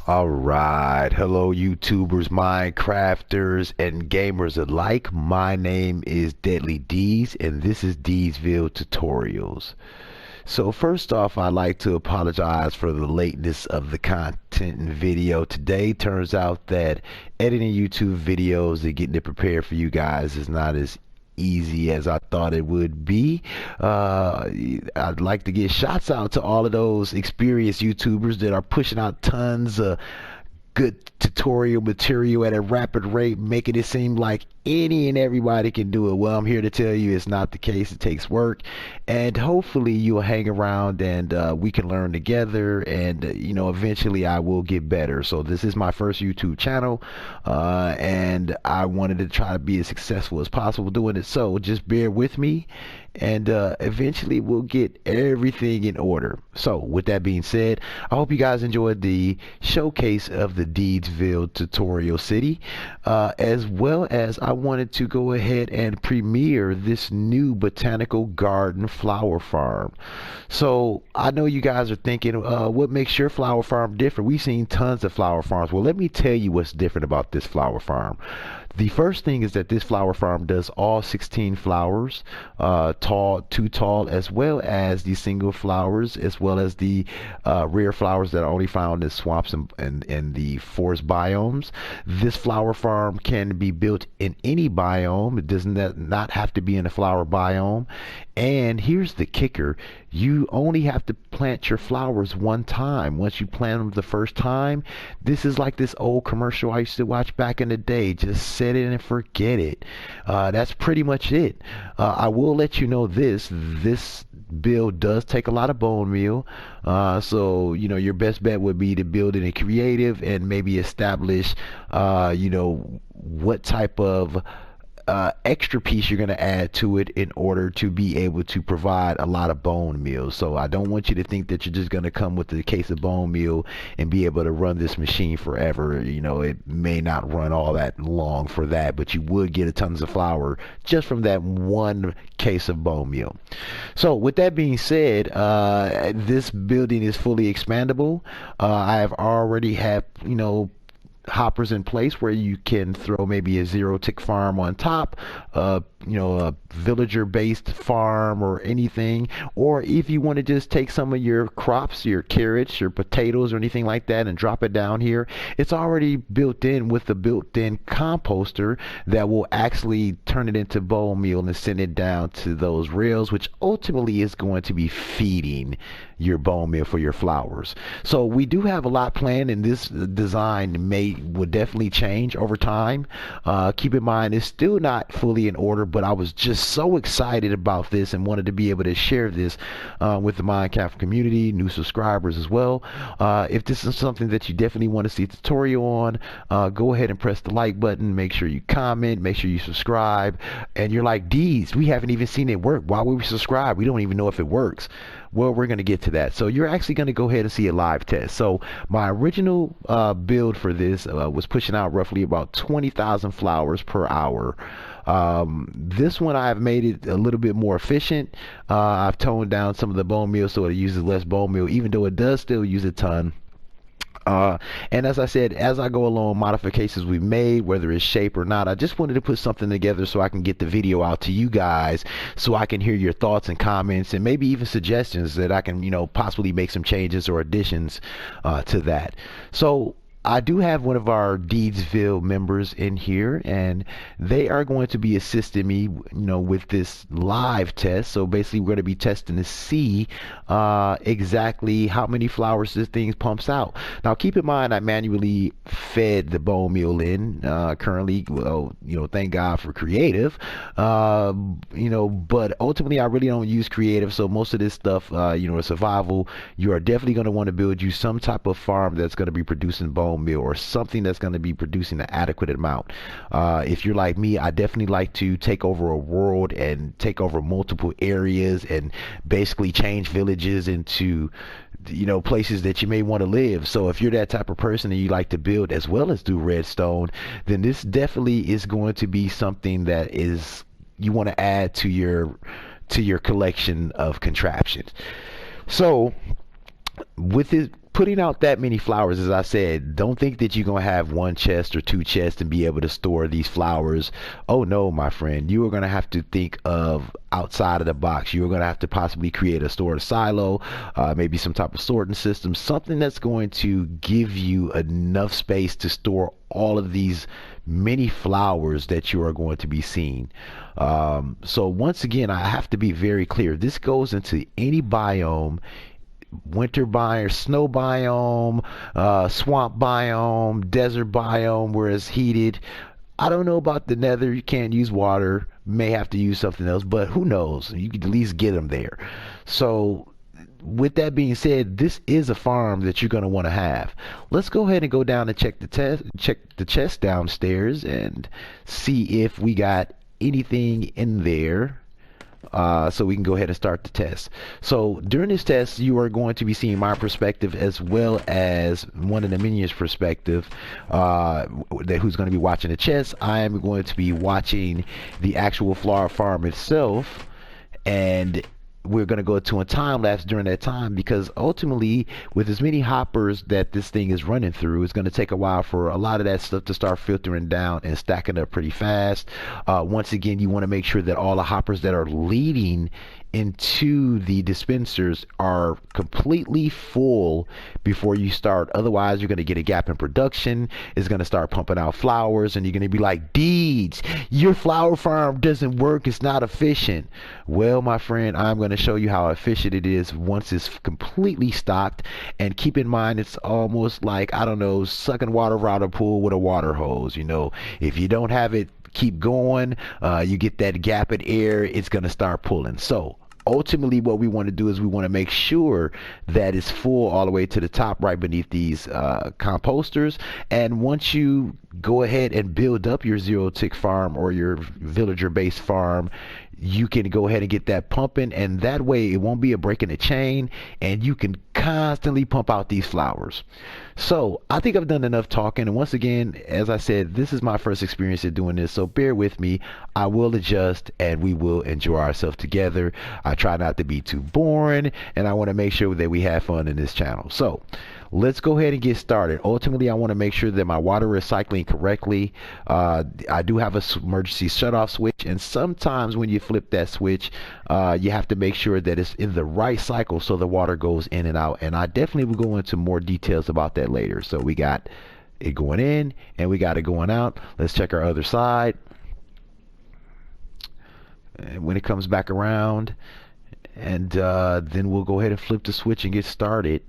All right, hello YouTubers, Minecrafters, and gamers alike. My name is Deadly D's, and this is D'sville Tutorials. So first off, I'd like to apologize for the lateness of the content and video today. Turns out that editing YouTube videos and getting it prepared for you guys is not as easy as I thought it would be. I'd like to give shots out to all of those experienced YouTubers that are pushing out tons of good tutorial material at a rapid rate, making it seem like any and everybody can do it. Well, I'm here to tell you it's not the case. It takes work, and hopefully you'll hang around and we can learn together, and eventually I will get better. So this is my first YouTube channel, and I wanted to try to be as successful as possible doing it, so just bear with me, and eventually we'll get everything in order. So with that being said, I hope you guys enjoyed the showcase of the D'sville tutorial city, as well as I wanted to go ahead and premiere this new botanical garden flower farm. So I know you guys are thinking, what makes your flower farm different? We've seen tons of flower farms. Well, let me tell you what's different about this flower farm. The first thing is that this flower farm does all 16 flowers, too tall, as well as the single flowers, as well as the rare flowers that are only found in swamps and the forest biomes. This flower farm can be built in any biome. It does not have to be in a flower biome. And here's the kicker. You only have to plant your flowers one time. Once you plant them the first time, this is like this old commercial I used to watch back in the day. Just set it and forget it. That's pretty much it. I will let you know this build does take a lot of bone meal. So your best bet would be to build it in creative and maybe establish what type of extra piece you're going to add to it in order to be able to provide a lot of bone meal. So I don't want you to think that you're just going to come with a case of bone meal and be able to run this machine forever. It may not run all that long for that, but you would get a tons of flour just from that one case of bone meal. So with that being said, this building is fully expandable. I have already had hoppers in place where you can throw maybe a zero tick farm on top, a villager based farm or anything. Or if you want to just take some of your crops, your carrots, your potatoes or anything like that, and drop it down here, it's already built in with the built-in composter that will actually turn it into bone meal and send it down to those rails, which ultimately is going to be feeding your bone meal for your flowers. So we do have a lot planned, and this design would definitely change over time. Keep in mind, it's still not fully in order, but I was just so excited about this and wanted to be able to share this with the Minecraft community, new subscribers as well. If this is something that you definitely want to see a tutorial on, go ahead and press the like button. Make sure you comment, make sure you subscribe. And you're like, D's, we haven't even seen it work. Why would we subscribe? We don't even know if it works. Well, we're going to get to that. So you're actually going to go ahead and see a live test. So my original build for this was pushing out roughly about 20,000 flowers per hour. This one I've made it a little bit more efficient. I've toned down some of the bone meal so it uses less bone meal, even though it does still use a ton. And as I said, as I go along, modifications we've made, whether it's shape or not, I just wanted to put something together so I can get the video out to you guys, so I can hear your thoughts and comments and maybe even suggestions that I can, possibly make some changes or additions to that. So I do have one of our D'sville members in here, and they are going to be assisting me, with this live test. So basically, we're going to be testing to see exactly how many flowers this thing pumps out. Now, keep in mind, I manually fed the bone meal in currently. Well, thank God for creative. But ultimately, I really don't use creative. So most of this stuff, survival, you are definitely going to want to build you some type of farm that's going to be producing bone meal, or something that's going to be producing an adequate amount. If you're like me, I definitely like to take over a world and take over multiple areas and basically change villages into places that you may want to live. So if you're that type of person and you like to build as well as do redstone, then this definitely is going to be something that is you want to add to your collection of contraptions. So with it putting out that many flowers, as I said, don't think that you're going to have one chest or two chests and be able to store these flowers. Oh no, my friend, you are going to have to think of outside of the box. You are going to have to possibly create a storage silo, maybe some type of sorting system, something that's going to give you enough space to store all of these many flowers that you are going to be seeing. So once again, I have to be very clear. This goes into any biome: winter biome, snow biome, swamp biome, desert biome where it's heated. I don't know about the nether. You can't use water. May have to use something else, but who knows? You could at least get them there. So with that being said, this is a farm that you're going to want to have. Let's go ahead and go down and check the chest downstairs and see if we got anything in there. So we can go ahead and start the test. So during this test, you are going to be seeing my perspective as well as one of the minions' perspective, who's going to be watching the chest. I am going to be watching the actual flower farm itself, and we're going to go to a time lapse during that time, because ultimately with as many hoppers that this thing is running through, it's going to take a while for a lot of that stuff to start filtering down and stacking up pretty fast. Once again, you want to make sure that all the hoppers that are leading into the dispensers are completely full before you start. Otherwise, you're going to get a gap in production. It's going to start pumping out flowers, and you're going to be like, Deeds, your flower farm doesn't work. It's not efficient. Well, my friend, I'm going to show you how efficient it is once it's completely stocked. And keep in mind, it's almost like, I don't know, sucking water out of a pool with a water hose. You know, if you don't have it keep going, you get that gap in air, it's going to start pulling. So ultimately what we want to do is we want to make sure that it's full all the way to the top right beneath these composters. And once you go ahead and build up your zero tick farm or your villager based farm, you can go ahead and get that pumping, and that way it won't be a break in the chain, and you can constantly pump out these flowers. So I think I've done enough talking, and once again, as I said, this is my first experience at doing this, so bear with me. I will adjust and we will enjoy ourselves together. I try not to be too boring, and I want to make sure that we have fun in this channel. So let's go ahead and get started. Ultimately, I want to make sure that my water is cycling correctly. I do have a emergency shutoff switch, and sometimes when you flip that switch, you have to make sure that it's in the right cycle so the water goes in and out. And I definitely will go into more details about that later. So we got it going in and we got it going out. Let's check our other side. And when it comes back around, and then we'll go ahead and flip the switch and get started.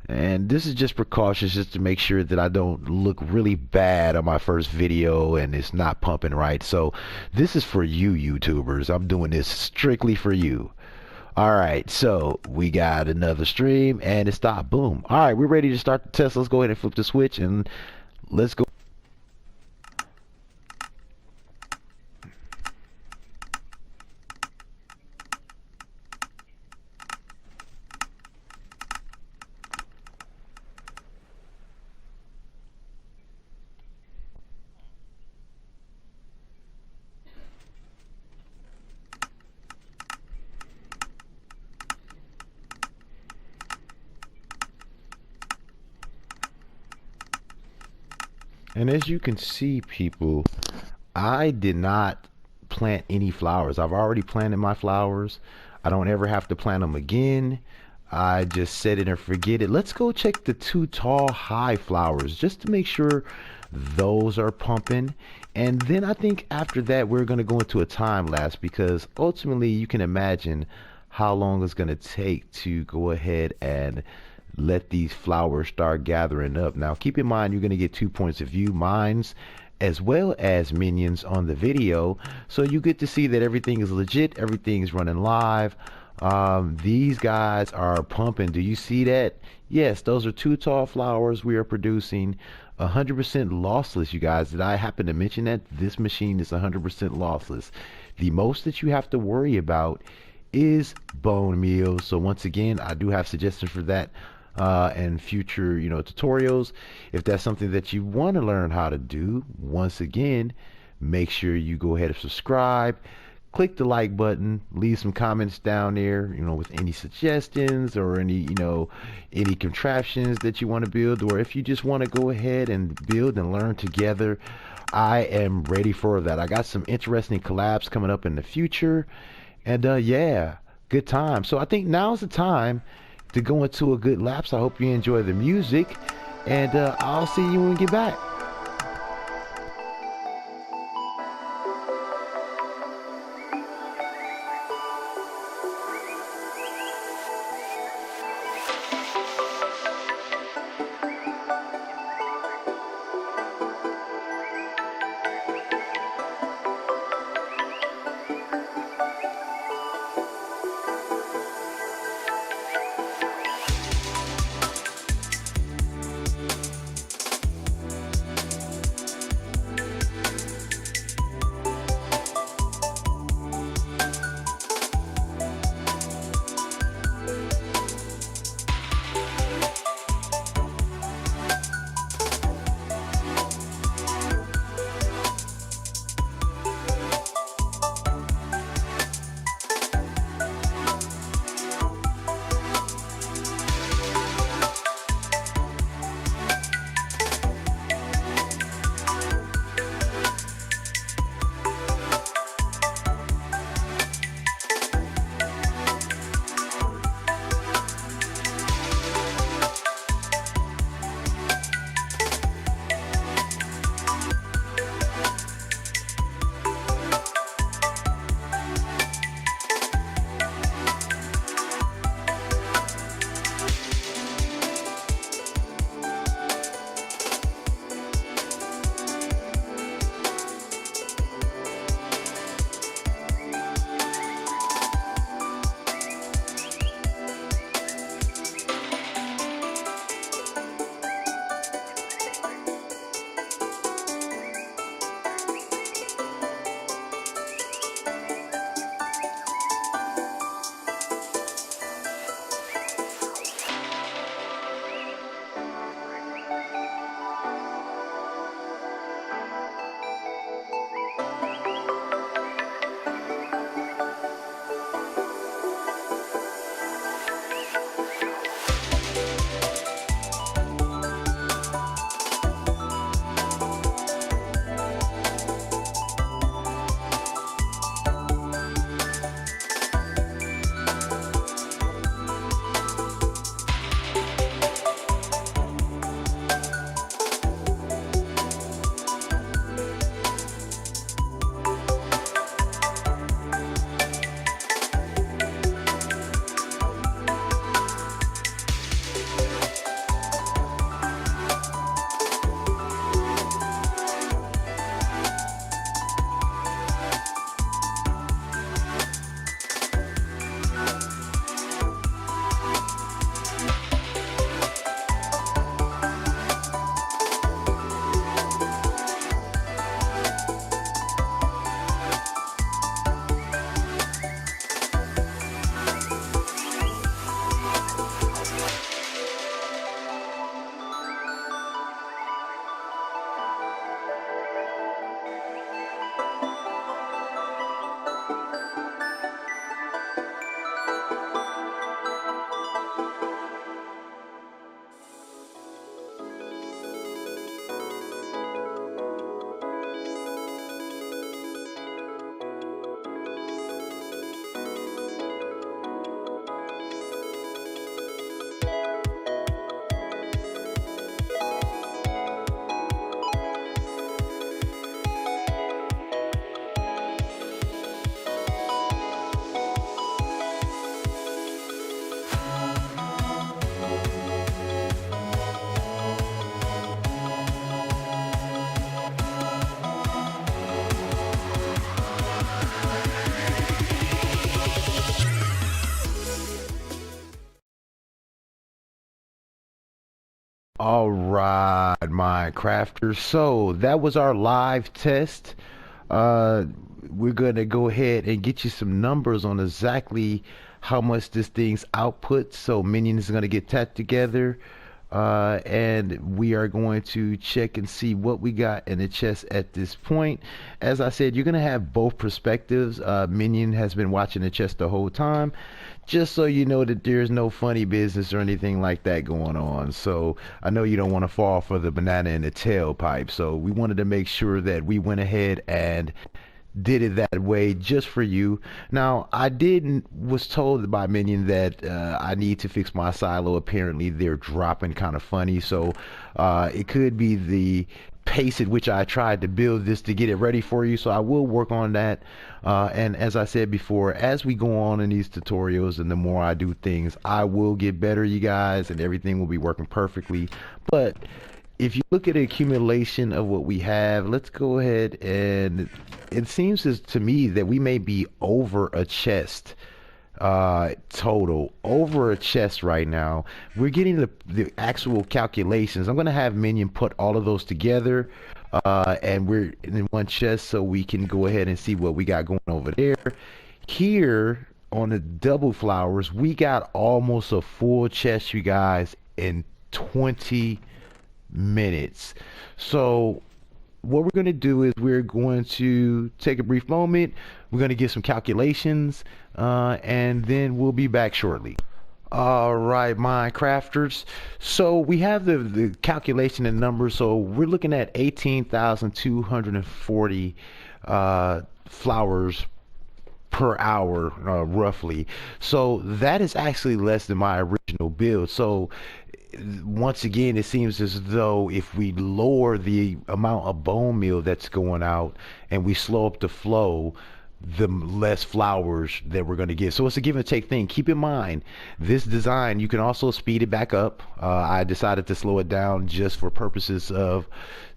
And this is just precautions, just to make sure that I don't look really bad on my first video and it's not pumping right. So this is for you YouTubers. I'm doing this strictly for you. Alright, so we got another stream and it stopped. Boom. Alright, we're ready to start the test. Let's go ahead and flip the switch and let's go. And as you can see, people, I did not plant any flowers. I've already planted my flowers. I don't ever have to plant them again. I just set it and forget it. Let's go check the two tall high flowers just to make sure those are pumping. And then I think after that we're going to go into a time lapse, because ultimately you can imagine how long it's going to take to go ahead and let these flowers start gathering up. Now keep in mind, you're going to get 2 points of view, mine's as well as minions on the video, so you get to see that everything is legit, everything's running live. These guys are pumping. Do you see that? Yes, those are two tall flowers we are producing. 100% lossless, you guys. Did I happen to mention that this machine is 100% lossless? The most that you have to worry about is bone meal. So once again, I do have suggestions for that and future tutorials. If that's something that you want to learn how to do, once again, make sure you go ahead and subscribe, click the like button, leave some comments down there, with any suggestions or any contraptions that you want to build, or if you just want to go ahead and build and learn together. I am ready for that. I got some interesting collabs coming up in the future, and yeah, good time. So I think now's the time to go into a good lapse. I hope you enjoy the music, and I'll see you when we get back. All right, Minecrafters. So that was our live test. We're gonna go ahead and get you some numbers on exactly how much this thing's output. So Minion is gonna get tapped together. And we are going to check and see what we got in the chest at this point. As I said, you're going to have both perspectives. Minion has been watching the chest the whole time, just so you know that there's no funny business or anything like that going on. So I know you don't want to fall for the banana in the tailpipe, so we wanted to make sure that we went ahead and did it that way just for you. Now, I was told by Minion that I need to fix my silo. Apparently, they're dropping kind of funny, so it could be the pace at which I tried to build this to get it ready for you. So I will work on that. And as I said before, as we go on in these tutorials and the more I do things, I will get better, you guys, and everything will be working perfectly. But if you look at the accumulation of what we have, let's go ahead, and it seems to me that we may be over a chest total, over a chest right now. We're getting the actual calculations. I'm going to have Minion put all of those together, and we're in one chest, so we can go ahead and see what we got going over there. Here on the double flowers, we got almost a full chest, you guys, in 20 minutes. So what we're going to do is we're going to take a brief moment. We're going to get some calculations, and then we'll be back shortly. All right, Minecrafters. So we have the calculation and numbers. So we're looking at 18,240 flowers per hour, roughly. So that is actually less than my original build. So once again, it seems as though if we lower the amount of bone meal that's going out and we slow up the flow, the less flowers that we're going to get. So it's a give and take thing. Keep in mind, this design, you can also speed it back up. I decided to slow it down just for purposes of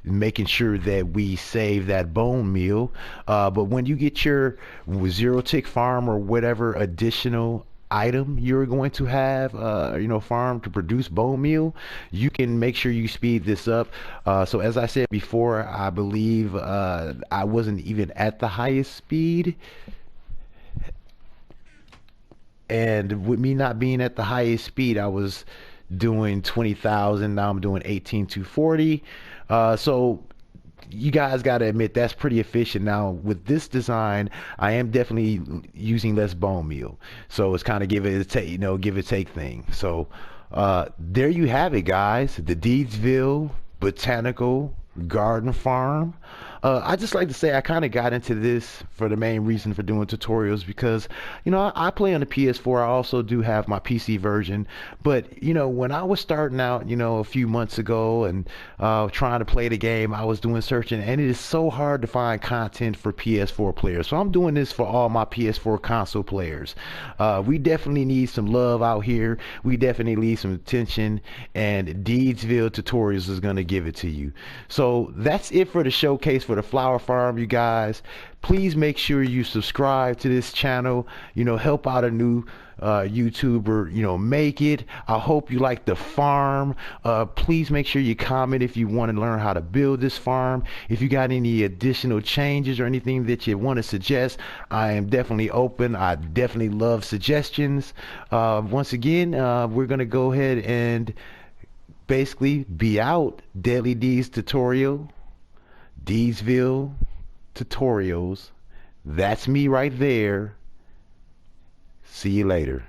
making sure that we save that bone meal. But when you get your zero tick farm or whatever additional item you're going to have farm to produce bone meal, you can make sure you speed this up. So as I said before, I believe I wasn't even at the highest speed, and with me not being at the highest speed, I was doing 20,000. Now I'm doing 18,240. So you guys got to admit that's pretty efficient. Now with this design, I am definitely using less bone meal, so it's kind of give it take thing. So there you have it, guys, the Deedsville Botanical Garden Farm. I just like to say I kind of got into this for the main reason for doing tutorials, because I play on the PS4. I also do have my PC version, but when I was starting out a few months ago and trying to play the game, I was doing searching, and it is so hard to find content for PS4 players. So I'm doing this for all my PS4 console players. We definitely need some love out here. We definitely need some attention, and Deedsville Tutorials is going to give it to you. So that's it for the showcase for the flower farm, you guys. Please make sure you subscribe to this channel, help out a new YouTuber, make it. I hope you like the farm. Please make sure you comment if you want to learn how to build this farm. If you got any additional changes or anything that you want to suggest, I am definitely open. I definitely love suggestions. Once again, we're gonna go ahead and basically be out. Deadly D's tutorial, Deedsville Tutorials. That's me right there. See you later.